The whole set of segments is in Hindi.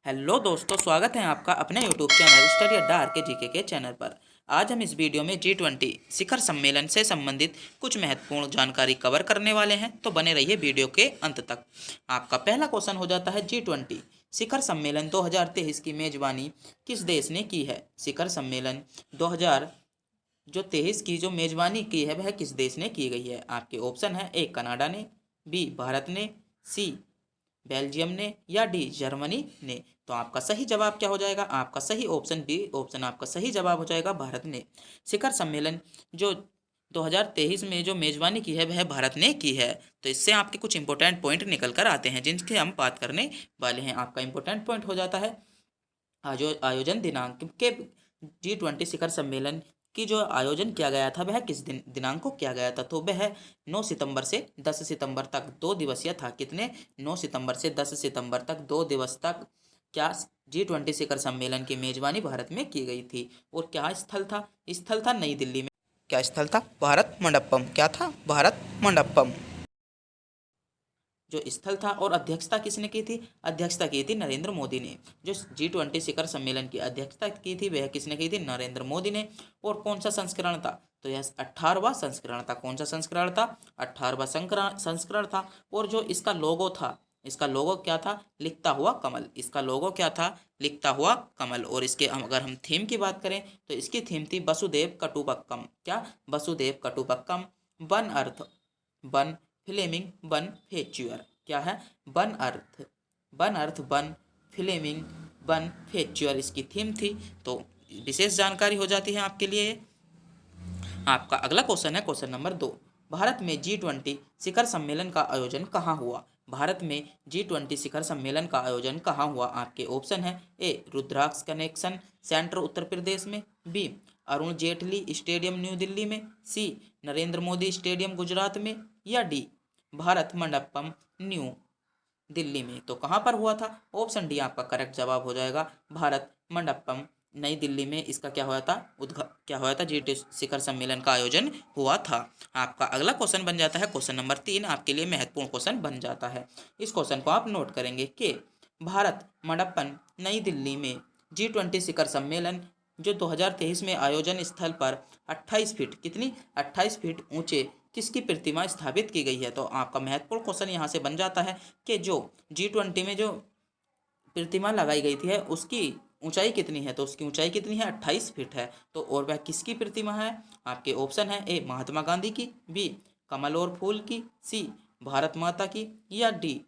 हेलो दोस्तों, स्वागत है आपका अपने यूट्यूब चैनल स्टडी अड्डा आर के जीके के चैनल पर। आज हम इस वीडियो में G20 शिखर सम्मेलन से संबंधित कुछ महत्वपूर्ण जानकारी कवर करने वाले हैं, तो बने रहिए वीडियो के अंत तक। आपका पहला क्वेश्चन हो जाता है, G20 शिखर सम्मेलन 2023 की मेजबानी किस देश ने की है। शिखर सम्मेलन 2023 की जो मेजबानी की है वह किस देश ने की गई है। आपके ऑप्शन है, ए कनाडा ने, बी भारत ने, सी बेल्जियम ने, या डी जर्मनी ने। तो आपका सही जवाब क्या हो जाएगा? आपका सही ऑप्शन बी ऑप्शन आपका सही जवाब हो जाएगा, भारत ने। शिखर सम्मेलन जो 2023 में जो मेजबानी की है वह भारत ने की है। तो इससे आपके कुछ इंपॉर्टेंट पॉइंट निकल कर आते हैं जिनके हम बात करने वाले हैं। आपका इंपॉर्टेंट पॉइंट हो जाता है आयोजन दिनांक के। G20 शिखर सम्मेलन की जो आयोजन किया गया था वह किस दिनांक को किया गया था, तो वह 9 सितंबर से 10 सितंबर तक 2 दिवसीय था। कितने? 9 सितंबर से 10 सितंबर तक 2 दिवस तक क्या G20 शिखर सम्मेलन की मेजबानी भारत में की गई थी। और क्या स्थल था? स्थल था नई दिल्ली में। क्या स्थल था? भारत मंडपम। क्या था? भारत मंडपम जो स्थल था। और अध्यक्षता किसने की थी? अध्यक्षता की थी नरेंद्र मोदी ने। जो G20 शिखर सम्मेलन की अध्यक्षता की थी वह किसने की थी? नरेंद्र मोदी ने। और कौन सा संस्करण था? तो यह 18वां संस्करण था। कौन सा संस्करण था? 18वां संस्करण था। और जो इसका लोगो था, इसका लोगो क्या था? लिखता हुआ कमल। इसका लोगो क्या था? लिखता हुआ कमल। और इसके अगर हम थीम की बात करें तो इसकी थीम थी वसुदेव कटुपक्कम। क्या? Vasudhaiva Kutumbakam. One earth, one family, one future. क्या है? One earth, one earth, one family, one future इसकी थीम थी। तो विशेष जानकारी हो जाती है आपके लिए। आपका अगला क्वेश्चन है क्वेश्चन नंबर 2। भारत में G20 शिखर सम्मेलन का आयोजन कहाँ हुआ? भारत में G20 शिखर सम्मेलन का आयोजन कहाँ हुआ? आपके ऑप्शन है, ए रुद्राक्ष कनेक्शन सेंटर उत्तर प्रदेश में, B Arun Jaitley stadium New Delhi में, सी नरेंद्र मोदी स्टेडियम गुजरात में, या डी भारत मंडपम न्यू दिल्ली में। तो कहाँ पर हुआ था? ऑप्शन डी आपका करेक्ट जवाब हो जाएगा, भारत मंडपम नई दिल्ली में। इसका क्या हुआ था? क्या हुआ था? G20 शिखर सम्मेलन का आयोजन हुआ था। आपका अगला क्वेश्चन बन जाता है क्वेश्चन नंबर 3। आपके लिए महत्वपूर्ण क्वेश्चन बन जाता है। इस क्वेश्चन को आप नोट करेंगे कि भारत मंडपम नई दिल्ली में G20 शिखर सम्मेलन जो 2023 में आयोजन स्थल पर 28 फीट, कितनी? 28 फीट ऊंचे किसकी प्रतिमा स्थापित की गई है? तो आपका महत्वपूर्ण क्वेश्चन यहाँ से बन जाता है कि जो G20 में जो प्रतिमा लगाई गई थी है उसकी ऊंचाई कितनी है? तो उसकी ऊंचाई कितनी है? 28 फीट है। तो और वह किसकी प्रतिमा है? आपके ऑप्शन है, ए महात्मा गांधी की, बी कमल और फूल की, सी भारत माता की, या डी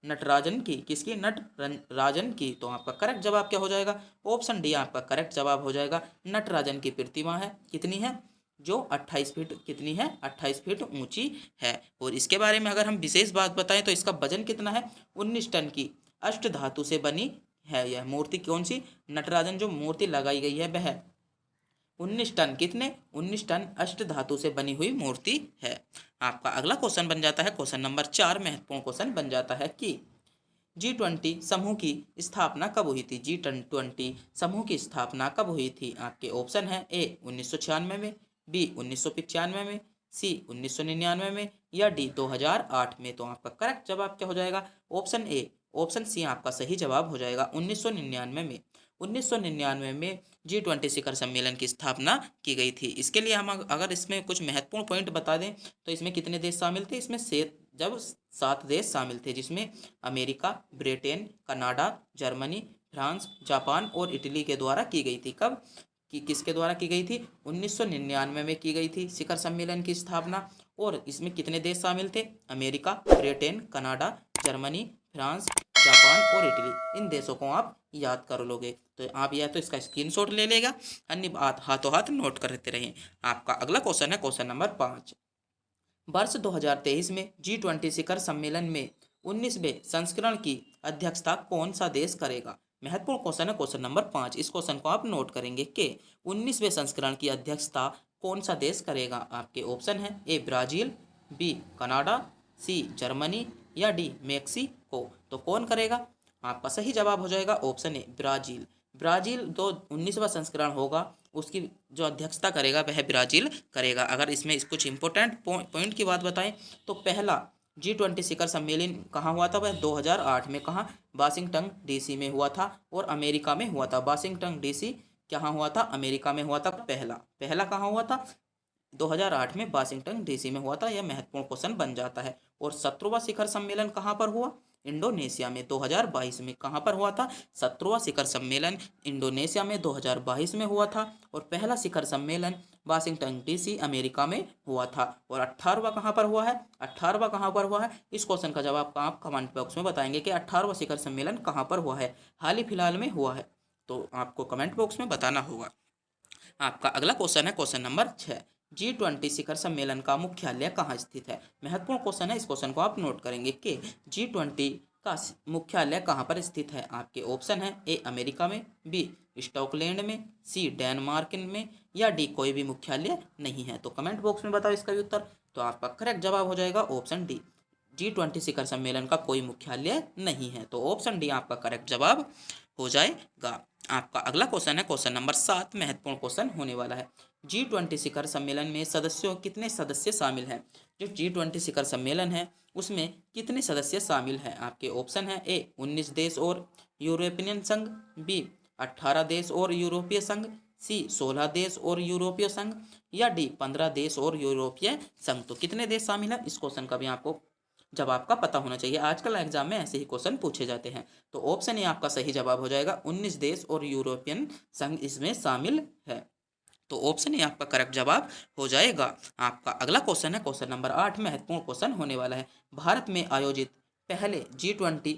नटराजन की। किसकी? नटराजन की। तो आपका करेक्ट जवाब क्या हो जाएगा? ऑप्शन डी आपका करेक्ट जवाब हो जाएगा, नटराजन की प्रतिमा है। कितनी है? जो 28 फीट, कितनी है? 28 फीट ऊंची है। और इसके बारे में अगर हम विशेष बात बताएं तो इसका वजन कितना है? 19 टन की अष्ट धातु से बनी है यह मूर्ति। कौन सी? नटराजन जो मूर्ति लगाई गई है वह 19 टन, कितने? 19 टन अष्ट धातु से बनी हुई मूर्ति है। आपका अगला क्वेश्चन बन जाता है क्वेश्चन नंबर 4। महत्वपूर्ण क्वेश्चन बन जाता है कि G20 समूह की स्थापना कब हुई थी? G20 समूह की स्थापना कब हुई थी? आपके ऑप्शन है, ए 1996 में, बी 1995 में, सी 1999 में, या डी 2008 में। तो आपका करेक्ट जवाब क्या हो जाएगा? ऑप्शन ए ऑप्शन सी आपका सही जवाब हो जाएगा, 1999 में। 1999 में G20 शिखर सम्मेलन की स्थापना की गई थी। इसके लिए हम अगर इसमें कुछ महत्वपूर्ण पॉइंट बता दें तो इसमें कितने देश शामिल थे? इसमें से जब 7 देश शामिल थे, जिसमें America, Britain, Canada, Germany, France, Japan और इटली के द्वारा की गई थी। कब किसके द्वारा की गई थी? 1999 में की गई थी शिखर सम्मेलन की स्थापना। और इसमें कितने देश शामिल थे? America, Britain, Canada, Germany, France, Japan और इटली। इन देशों को आप याद कर लोगे तो आप या तो इसका स्क्रीनशॉट ले लेगा, अन्य बात हाथों हाथ नोट करते रहें। आपका अगला क्वेश्चन है क्वेश्चन नंबर 5। वर्ष 2023 में G20 शिखर सम्मेलन में 19वें संस्करण की अध्यक्षता कौन सा देश करेगा? महत्वपूर्ण क्वेश्चन है क्वेश्चन नंबर 5। इस क्वेश्चन को आप नोट करेंगे कि 19वें संस्करण की अध्यक्षता कौन सा देश करेगा? आपके ऑप्शन है, A Brazil, B Canada, C Germany, या डी मेक्सिको। तो कौन करेगा? आपका सही जवाब हो जाएगा ऑप्शन ए ब्राजील। ब्राजील जो 19वां संस्करण होगा उसकी जो अध्यक्षता करेगा वह ब्राजील करेगा। अगर इसमें कुछ इंपॉर्टेंट पॉइंट की बात बताएं तो पहला G20 शिखर सम्मेलन कहाँ हुआ था? वह 2008 में कहाँ? वाशिंगटन डीसी में हुआ था और अमेरिका में हुआ था। वाशिंगटन डीसी कहाँ हुआ था? अमेरिका में हुआ था। पहला पहला कहाँ हुआ था? 2008 में वाशिंगटन डीसी में हुआ था। यह महत्वपूर्ण क्वेश्चन बन जाता है। और 17वां शिखर सम्मेलन कहाँ पर हुआ? इंडोनेशिया में 2022 में। कहाँ पर हुआ था? 17वां शिखर सम्मेलन इंडोनेशिया में 2022 में हुआ था। और पहला शिखर सम्मेलन वाशिंगटन डीसी अमेरिका में हुआ था। और 18वां कहाँ पर हुआ है? 18वां कहाँ पर हुआ है? इस क्वेश्चन का जवाब आप कमेंट बॉक्स में बताएंगे कि 18वां शिखर सम्मेलन कहाँ पर हुआ है। हाल ही फिलहाल में हुआ है, तो आपको कमेंट बॉक्स में बताना होगा। आपका अगला क्वेश्चन है क्वेश्चन नंबर 6। G20 शिखर सम्मेलन का मुख्यालय कहाँ स्थित है? महत्वपूर्ण क्वेश्चन है, इस क्वेश्चन को आप नोट करेंगे कि G20 का मुख्यालय कहाँ पर स्थित है। आपके ऑप्शन है ए अमेरिका में, बी स्टॉकलैंड में, सी डेनमार्क में, या डी कोई भी मुख्यालय नहीं है। तो कमेंट बॉक्स में बताओ इसका भी उत्तर। तो आपका करेक्ट जवाब हो जाएगा ऑप्शन डी, G20 शिखर सम्मेलन का कोई मुख्यालय नहीं है। तो ऑप्शन डी आपका करेक्ट जवाब हो जाएगा। आपका अगला क्वेश्चन है क्वेश्चन नंबर 7, महत्वपूर्ण क्वेश्चन होने वाला है। G20 शिखर सम्मेलन में सदस्यों कितने सदस्य शामिल हैं? जो G20 शिखर सम्मेलन है उसमें कितने सदस्य शामिल हैं? आपके ऑप्शन है ए 19 देश और यूरोपियन संघ, बी 18 देश और यूरोपीय संघ, सी 16 देश और यूरोपीय संघ, या डी 15 देश और यूरोपीय संघ। तो कितने देश शामिल है, इस क्वेश्चन का भी आपको जवाब का पता होना चाहिए। आजकल एग्जाम में ऐसे ही क्वेश्चन पूछे जाते हैं। तो ऑप्शन ए आपका सही जवाब हो जाएगा, 19 देश और यूरोपियन संघ इसमें शामिल है। तो ऑप्शन ए आपका करेक्ट जवाब हो जाएगा। आपका अगला क्वेश्चन है क्वेश्चन नंबर 8, महत्वपूर्ण क्वेश्चन होने वाला है। भारत में आयोजित पहले G20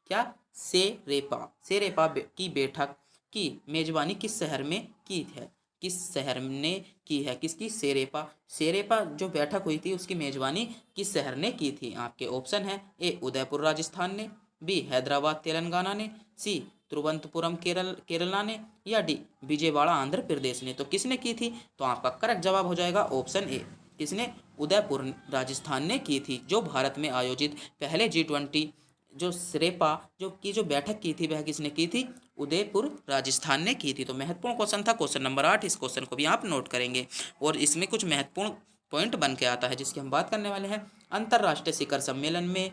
क्या सेरेपा की बैठक की मेजबानी किस शहर में की है? किस शहर ने की है? किसकी? सेरेपा जो बैठक हुई थी उसकी मेजबानी किस शहर ने की थी? आपके ऑप्शन है ए उदयपुर राजस्थान ने, बी हैदराबाद तेलंगाना ने, सी तिरुवनंतपुरम केरला ने, या डी विजयवाड़ा आंध्र प्रदेश ने। तो किसने की थी? तो आपका करेक्ट जवाब हो जाएगा ऑप्शन ए, किसने? उदयपुर राजस्थान ने की थी। जो भारत में आयोजित पहले G20 जो सेरेपा जो बैठक की थी वह किसने की थी? उदयपुर राजस्थान ने की थी। तो महत्वपूर्ण क्वेश्चन था क्वेश्चन नंबर 8। इस क्वेश्चन को भी आप नोट करेंगे और इसमें कुछ महत्वपूर्ण पॉइंट बन के आता है जिसकी हम बात करने वाले हैं। अंतर्राष्ट्रीय शिखर सम्मेलन में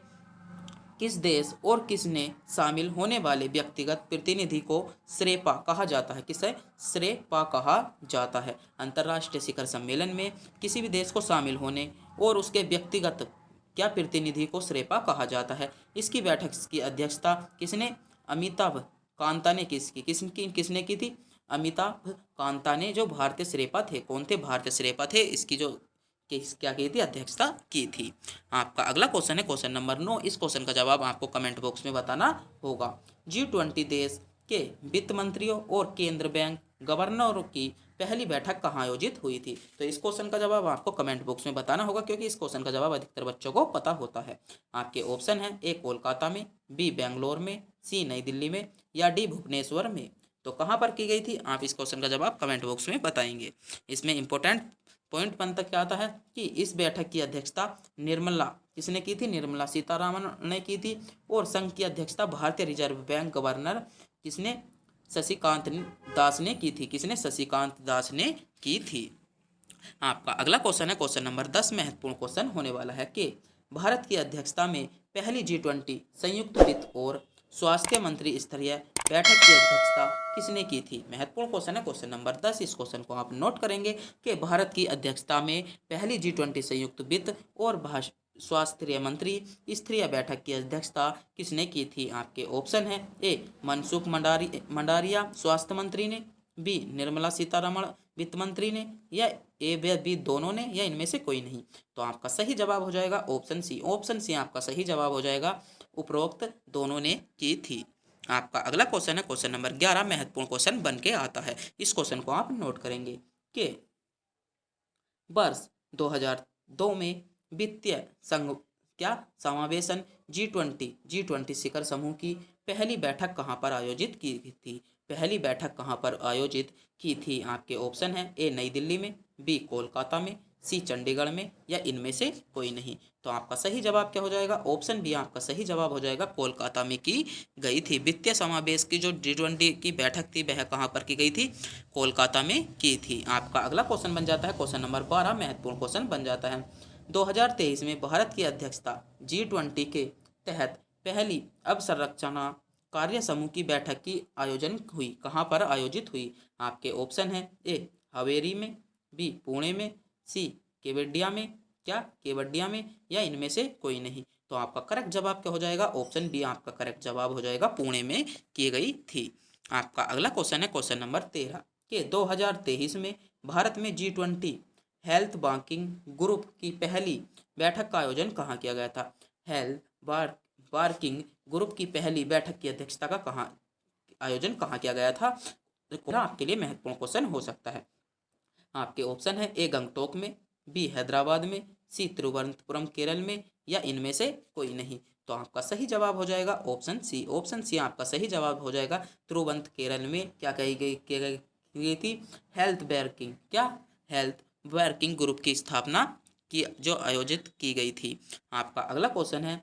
किस देश और किसने शामिल होने वाले व्यक्तिगत प्रतिनिधि को श्रेपा कहा जाता है? किसे श्रेपा कहा जाता है? अंतर्राष्ट्रीय शिखर सम्मेलन में किसी भी देश को शामिल होने और उसके व्यक्तिगत क्या प्रतिनिधि को श्रेपा कहा जाता है? इसकी बैठक की अध्यक्षता किसने? अमिताभ कांता ने किसने की थी? अमिताभ कांता ने, जो भारतीय श्रेपा थे। कौन थे? भारतीय श्रेपा थे। इसकी जो क्या की थी? अध्यक्षता की थी। आपका अगला क्वेश्चन है क्वेश्चन नंबर 9। इस क्वेश्चन का जवाब आपको कमेंट बॉक्स में बताना होगा। G20 देश के वित्त मंत्रियों और केंद्र बैंक गवर्नरों की पहली बैठक कहाँ आयोजित हुई थी? तो इस क्वेश्चन का जवाब आपको कमेंट बॉक्स में बताना होगा क्योंकि इस क्वेश्चन का जवाब अधिकतर बच्चों को पता होता है। आपके ऑप्शन है ए कोलकाता में, बी बेंगलोर में, सी नई दिल्ली में, या डी भुवनेश्वर में। तो कहाँ पर की गई थी? आप इस क्वेश्चन का जवाब कमेंट बॉक्स में बताएंगे। इसमें इंपॉर्टेंट पॉइंट बनता क्या आता है कि इस बैठक की अध्यक्षता निर्मला किसने की थी? निर्मला सीतारामन ने की थी। और संघ की अध्यक्षता भारतीय रिजर्व बैंक गवर्नर किसने? शशिकांत दास ने की थी। किसने? शशिकांत दास ने की थी। आपका अगला क्वेश्चन है क्वेश्चन नंबर 10, महत्वपूर्ण क्वेश्चन होने वाला है कि भारत की अध्यक्षता में पहली G20 संयुक्त वित्त और स्वास्थ्य मंत्री स्तरीय बैठक की अध्यक्षता किसने की थी? महत्वपूर्ण क्वेश्चन है क्वेश्चन नंबर 10। इस क्वेश्चन को आप नोट करेंगे कि भारत की अध्यक्षता में पहली G20 संयुक्त वित्त और स्वास्थ्य मंत्री स्तरीय बैठक की अध्यक्षता किसने की थी? आपके ऑप्शन है ए मनसुख मंडारिया स्वास्थ्य मंत्री ने, बी निर्मला सीतारमण वित्त मंत्री ने, या ए बी दोनों ने, या इनमें से कोई नहीं। तो आपका सही जवाब हो जाएगा ऑप्शन सी। ऑप्शन सी आपका सही जवाब हो जाएगा, उपरोक्त दोनों ने की थी। आपका अगला क्वेश्चन है क्वेश्चन नंबर 11, महत्वपूर्ण क्वेश्चन बन के आता है। इस क्वेश्चन को आप नोट करेंगे कि वर्ष 2002 में वित्तीय संघ क्या समावेशन G20 शिखर समूह की पहली बैठक कहाँ पर आयोजित की थी? पहली बैठक कहाँ पर आयोजित की थी? आपके ऑप्शन है ए नई दिल्ली में, बी कोलकाता में, सी चंडीगढ़ में, या इनमें से कोई नहीं। तो आपका सही जवाब क्या हो जाएगा? ऑप्शन बी आपका सही जवाब हो जाएगा, कोलकाता में की गई थी। वित्तीय समावेश की जो G20 की बैठक थी वह कहाँ पर की गई थी? कोलकाता में की थी। आपका अगला क्वेश्चन बन जाता है क्वेश्चन नंबर 12, महत्वपूर्ण क्वेश्चन बन जाता है। 2023 में भारत की अध्यक्षता G20 के तहत पहली अवसंरचना कार्य समूह की बैठक की आयोजन हुई। कहाँ पर आयोजित हुई? आपके ऑप्शन है ए हावेरी में, बी पुणे में, सी केवडिया में, क्या केवडिया में, या इनमें से कोई नहीं। तो आपका करेक्ट जवाब क्या हो जाएगा? ऑप्शन बी आपका करेक्ट जवाब हो जाएगा, पुणे में की गई थी। आपका अगला क्वेश्चन है क्वेश्चन नंबर 13 के 2023 में भारत में G20 हेल्थ बैंकिंग ग्रुप की पहली बैठक का आयोजन कहाँ किया गया था? हेल्थ वर्किंग ग्रुप की पहली बैठक की अध्यक्षता का आयोजन कहाँ किया गया था? आपके लिए महत्वपूर्ण क्वेश्चन हो सकता है। आपके ऑप्शन है ए गंगटोक में, बी हैदराबाद में, सी तिरुवनंतपुरम केरल में, या इनमें से कोई नहीं। तो आपका सही जवाब हो जाएगा ऑप्शन सी। ऑप्शन सी आपका सही जवाब हो जाएगा। तिरुवनंत केरल में क्या कही गई थी? हेल्थ वर्किंग, क्या हेल्थ वर्किंग ग्रुप की स्थापना की जो आयोजित की गई थी। आपका अगला क्वेश्चन है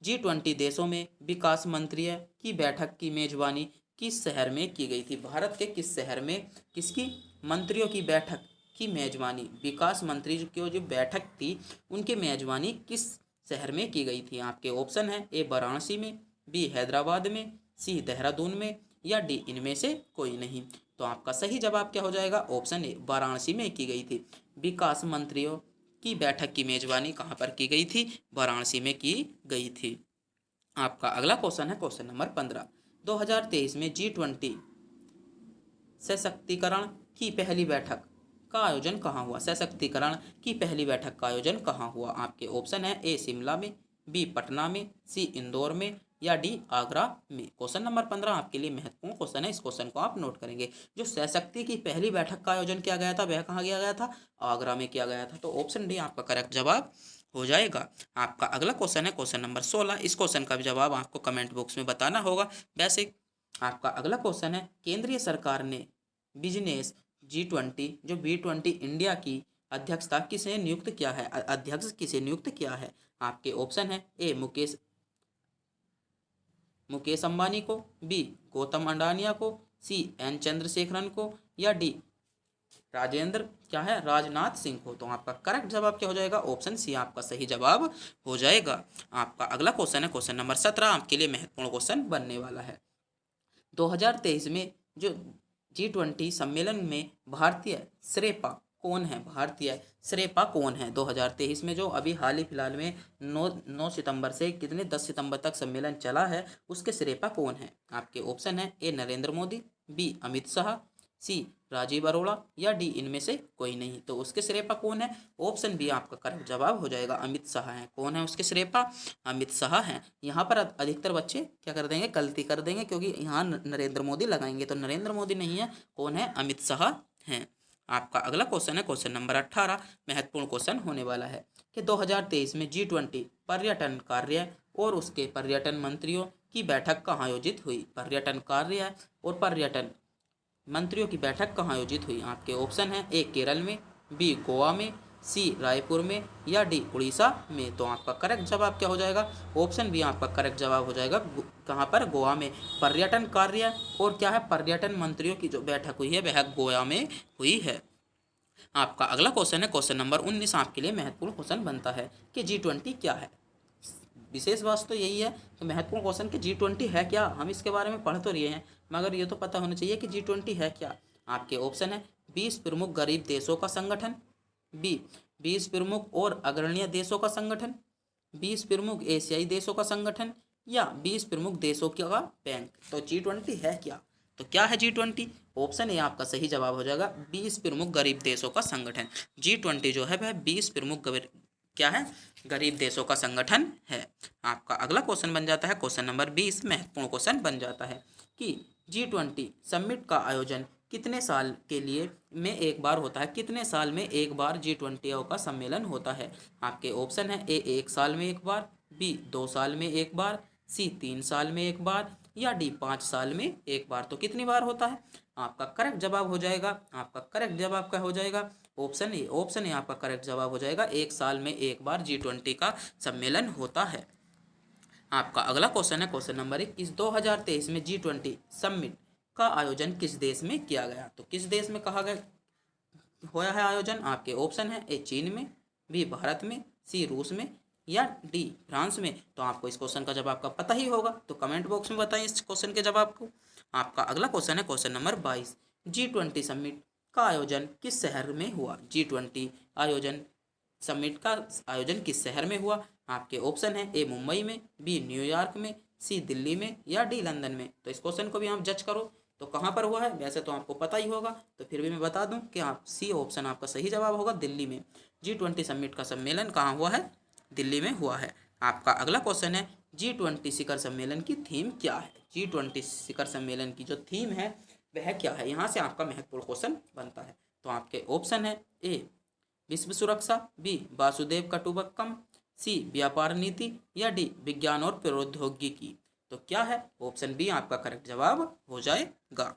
G20 देशों में विकास मंत्रियों की बैठक की मेजबानी किस शहर में की गई थी? भारत के किस शहर में किसकी मंत्रियों की बैठक की मेजबानी, विकास मंत्री की जो बैठक थी उनकी मेजबानी किस शहर में की गई थी? आपके ऑप्शन है ए वाराणसी में, बी हैदराबाद में, सी देहरादून में, या डी इनमें से कोई नहीं। तो आपका सही जवाब क्या हो जाएगा? ऑप्शन ए वाराणसी में की गई थी। विकास मंत्रियों की बैठक की मेजबानी कहाँ पर की गई थी? वाराणसी में की गई थी। आपका अगला क्वेश्चन है क्वेश्चन नंबर 15 2023 में G20 सशक्तिकरण की पहली बैठक का आयोजन कहाँ हुआ? सशक्तिकरण की पहली बैठक का आयोजन कहाँ हुआ? आपके ऑप्शन है ए शिमला में, बी पटना में, सी इंदौर में, या डी आगरा में। क्वेश्चन नंबर 15 आपके लिए महत्वपूर्ण क्वेश्चन है, इस क्वेश्चन को आप नोट करेंगे। जो सशक्ति की पहली बैठक का आयोजन किया गया था वह कहाँ किया गया था? आगरा में किया गया था। तो ऑप्शन डी आपका करेक्ट जवाब हो जाएगा। आपका अगला क्वेश्चन है क्वेश्चन नंबर 16। इस क्वेश्चन का भी जवाब आपको कमेंट बॉक्स में बताना होगा। वैसे आपका अगला क्वेश्चन है केंद्रीय सरकार ने बिजनेस G20 जो B20 इंडिया की अध्यक्षता किसे नियुक्त किया है? अध्यक्ष किसे नियुक्त किया है? आपके ऑप्शन है ए मुकेश अंबानी को, बी गौतम अडानिया को, सी एन चंद्रशेखरन को, या डी राजनाथ सिंह को। तो आपका करेक्ट जवाब क्या हो जाएगा? ऑप्शन सी आपका सही जवाब हो जाएगा। आपका अगला क्वेश्चन है क्वेश्चन नंबर 17 आपके लिए महत्वपूर्ण क्वेश्चन बनने वाला है। 2023 में जो G20 सम्मेलन में भारतीय श्रेपा कौन है? भारतीय श्रेपा कौन है? 2023 में जो अभी हाल ही फिलहाल में 9 सितंबर से 10 सितंबर तक सम्मेलन चला है उसके श्रेपा कौन है? आपके ऑप्शन है ए नरेंद्र मोदी, बी अमित शाह, सी राजीव अरोड़ा, या डी इनमें से कोई नहीं। तो उसके श्रेपा कौन है? ऑप्शन बी आपका करेक्ट जवाब हो जाएगा, अमित शाह है। कौन है उसके श्रेपा? अमित शाह हैं। यहाँ पर अधिकतर बच्चे क्या कर देंगे? गलती कर देंगे, क्योंकि यहाँ नरेंद्र मोदी लगाएंगे, तो नरेंद्र मोदी नहीं है। कौन है? अमित शाह हैं। आपका अगला क्वेश्चन है क्वेश्चन नंबर 18 महत्वपूर्ण क्वेश्चन होने वाला है कि 2023 में G20 पर्यटन कार्य और उसके पर्यटन मंत्रियों की बैठक कहाँ आयोजित हुई? पर्यटन कार्य और पर्यटन मंत्रियों की बैठक कहाँ आयोजित हुई? आपके ऑप्शन है ए केरल में, बी गोवा में, सी रायपुर में, या डी उड़ीसा में। तो आपका करेक्ट जवाब क्या हो जाएगा? ऑप्शन बी आपका करेक्ट जवाब हो जाएगा। कहाँ पर? गोवा में। पर्यटन कार्य और क्या है पर्यटन मंत्रियों की जो बैठक हुई है वह गोवा में हुई है। आपका अगला क्वेश्चन है क्वेश्चन नंबर 19 आपके लिए महत्वपूर्ण क्वेश्चन बनता है कि G20 क्या है? विशेष बात तो यही है कि महत्वपूर्ण क्वेश्चन कि G20 है क्या। हम इसके बारे में पढ़ तो रहे हैं मगर ये तो पता होना चाहिए कि G20 है क्या। आपके ऑप्शन है 20 प्रमुख गरीब देशों का संगठन, बी 20 प्रमुख और अग्रणी देशों का संगठन, 20 प्रमुख एशियाई देशों का संगठन, या 20 प्रमुख देशों का बैंक। तो G20 है क्या? तो क्या है G20? ऑप्शन ए आपका सही जवाब हो जाएगा 20 प्रमुख गरीब देशों का संगठन। G20 जो है वह 20 प्रमुख क्या है? गरीब देशों का संगठन है। आपका अगला क्वेश्चन बन जाता है क्वेश्चन नंबर 20 महत्वपूर्ण क्वेश्चन बन जाता है कि G20 समिट का आयोजन कितने साल के लिए में एक बार होता है? कितने साल में एक बार G20 का सम्मेलन होता है? आपके ऑप्शन है ए 1 साल में एक बार, बी 2 साल में एक बार, सी 3 साल में एक बार, या डी 5 साल में एक बार। तो कितनी बार होता है? आपका करेक्ट जवाब हो जाएगा, आपका करेक्ट जवाब क्या हो जाएगा? Option A. ऑप्शन ए आपका करेक्ट जवाब हो जाएगा। 1 साल में एक बार G20 का सम्मेलन होता है। आपका अगला क्वेश्चन है क्वेश्चन नंबर 21। 2023 में G20 समिट का आयोजन किस देश में किया गया? तो किस देश में कहा गया हुआ है आयोजन? आपके ऑप्शन है ए चीन में, बी भारत में, सी रूस में, या डी फ्रांस में? तो आपको इस क्वेश्चन का जवाब का पता ही होगा, तो कमेंट बॉक्स में बताइए इस क्वेश्चन के जवाब को। आपका अगला क्वेश्चन है क्वेश्चन नंबर 22। G20 समिट का आयोजन किस शहर में हुआ? G20 आयोजन समिट का आयोजन किस शहर में हुआ? आपके ऑप्शन है ए मुंबई में, बी न्यूयॉर्क में, सी दिल्ली में, या डी लंदन में? तो इस क्वेश्चन को भी आप जज करो, तो कहाँ पर हुआ है? वैसे तो आपको पता ही होगा, तो फिर भी मैं बता दूं कि आप सी ऑप्शन आपका सही जवाब होगा, दिल्ली में। G20 समिट का सम्मेलन कहाँ हुआ है? दिल्ली में हुआ है। आपका अगला क्वेश्चन है G20 शिखर सम्मेलन की थीम क्या है? G20 शिखर सम्मेलन की जो थीम है वह क्या है? यहाँ से आपका महत्वपूर्ण क्वेश्चन बनता है। तो आपके ऑप्शन है ए विश्व सुरक्षा, बी वासुदेव कुटुंबकम, सी व्यापार नीति, या डी विज्ञान और प्रौद्योगिकी? तो क्या है? ऑप्शन बी आपका करेक्ट जवाब हो जाएगा।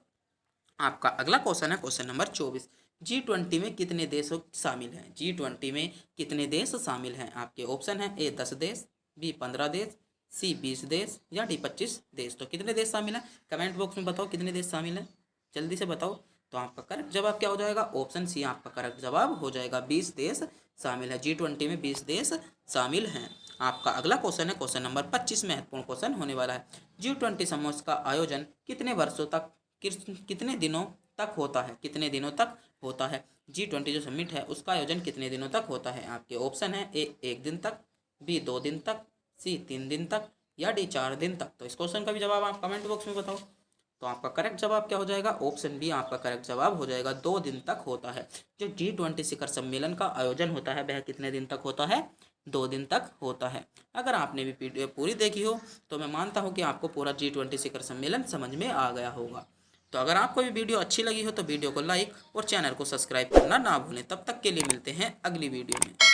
आपका अगला क्वेश्चन है क्वेश्चन नंबर 24। G20 में कितने देश शामिल हैं? G20 में कितने देश शामिल हैं? आपके ऑप्शन है ए 10 देश, बी 15 देश, सी 20 देश, या डी 25 देश? तो कितने देश शामिल हैं? कमेंट बॉक्स में बताओ कितने देश शामिल हैं, जल्दी से बताओ। तो आपका करेक्ट जवाब क्या हो जाएगा? ऑप्शन सी आपका करेक्ट जवाब हो जाएगा, 20 देश शामिल है। G20 में 20 देश शामिल हैं। आपका अगला क्वेश्चन है क्वेश्चन नंबर 25, महत्वपूर्ण क्वेश्चन होने वाला है। G20 समूह का आयोजन कितने वर्षों तक, कितने दिनों तक होता है? कितने दिनों तक होता है? G20 जो समिट है उसका आयोजन कितने दिनों तक होता है? आपके ऑप्शन है ए 1 दिन तक, बी 2 दिन तक, सी 3 दिन तक, या डी 4 दिन तक? तो इस क्वेश्चन का भी जवाब आप कमेंट बॉक्स में बताओ। तो आपका करेक्ट जवाब क्या हो जाएगा? ऑप्शन बी आपका करेक्ट जवाब हो जाएगा, 2 दिन तक होता है। जो G20 शिखर सम्मेलन का आयोजन होता है वह कितने दिन तक होता है? 2 दिन तक होता है। अगर आपने भी वीडियो पूरी देखी हो तो मैं मानता हूँ कि आपको पूरा G20 शिखर सम्मेलन समझ में आ गया होगा। तो अगर आपको भी वीडियो अच्छी लगी हो तो वीडियो को लाइक और चैनल को सब्सक्राइब करना ना भूलें। तब तक के लिए मिलते हैं अगली वीडियो में।